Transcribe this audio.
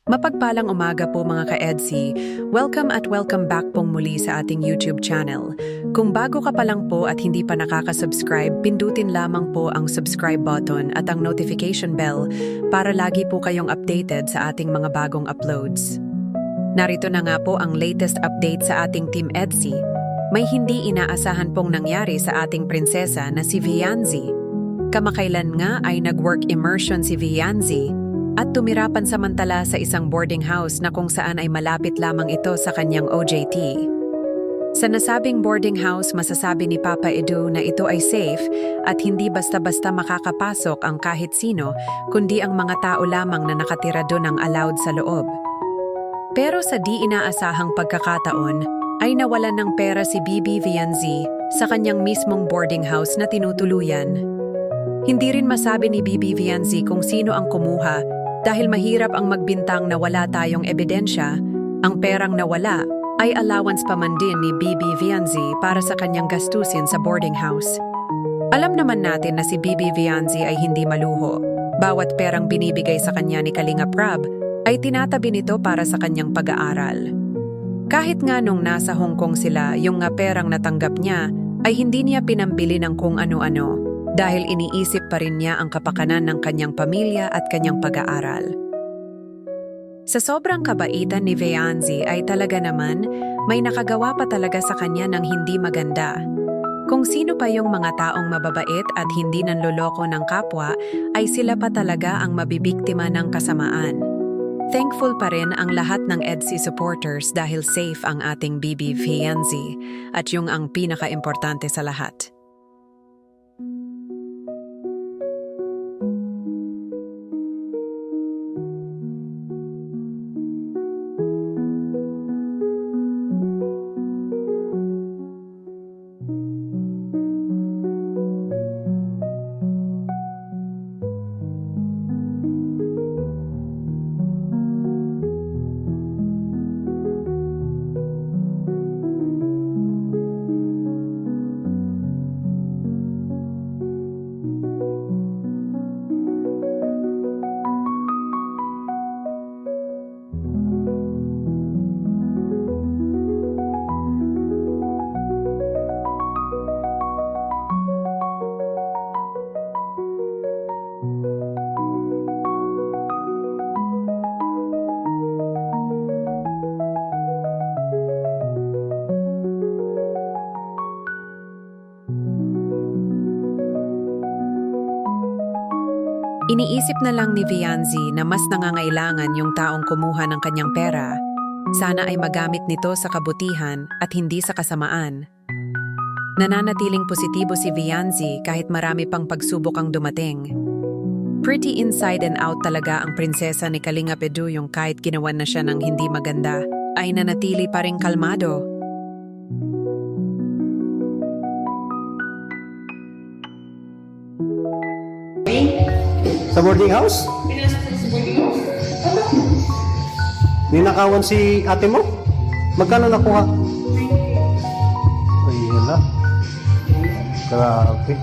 Mapagpalang umaga po mga ka-EDSI. Welcome at welcome back pong muli sa ating YouTube channel. Kung bago ka pa lang po at hindi pa nakaka-subscribe, pindutin lamang po ang subscribe button at ang notification bell para lagi po kayong updated sa ating mga bagong uploads. Narito na nga po ang latest update sa ating Team EDSI. May hindi inaasahan pong nangyari sa ating prinsesa na si Vianzi. Kamakailan nga ay nag-work immersion si Vianzi at tumira pansamantala sa isang boarding house na kung saan ay malapit lamang ito sa kanyang OJT. Sa nasabing boarding house, masasabi ni Papa Edu na ito ay safe at hindi basta-basta makakapasok ang kahit sino, kundi ang mga tao lamang na nakatira doon ang allowed sa loob. Pero sa di inaasahang pagkakataon, ay nawalan ng pera si Bibi Vianzi sa kanyang mismong boarding house na tinutuluyan. Hindi rin masabi ni Bibi Vianzi kung sino ang kumuha dahil mahirap ang magbintang na wala tayong ebidensya. Ang perang nawala ay allowance pa man din ni Bibi Vianzi para sa kanyang gastusin sa boarding house. Alam naman natin na si Bibi Vianzi ay hindi maluho. Bawat perang binibigay sa kanya ni Kalinga Prab ay tinatabi nito para sa kanyang pag-aaral. Kahit nga nung nasa Hong Kong sila, yung nga perang natanggap niya ay hindi niya pinambili ng kung ano-ano dahil iniisip pa rin niya ang kapakanan ng kanyang pamilya at kanyang pag-aaral. Sa sobrang kabaitan ni Vianzi ay talaga naman may nakagawa pa talaga sa kanya ng hindi maganda. Kung sino pa yung mga taong mababait at hindi nanloloko ng kapwa ay sila pa talaga ang mabibiktima ng kasamaan. Thankful pa rin ang lahat ng EDSI supporters dahil safe ang ating Bibi Vianzi at yung ang pinaka-importante sa lahat. Iniisip na lang ni Vianzi na mas nangangailangan yung taong kumuha ng kanyang pera. Sana ay magamit nito sa kabutihan at hindi sa kasamaan. Nananatiling positibo si Vianzi kahit marami pang pagsubok ang dumating. Pretty inside and out talaga ang prinsesa ni Kalinga Edu yung kahit ginawan na siya ng hindi maganda, ay nanatili pa ring kalmado. Sa boarding house? Pinasok ko sa boarding house. Ano? Ninakawan si ate mo? Magkano nakuha? Ay, yan na. Grabe.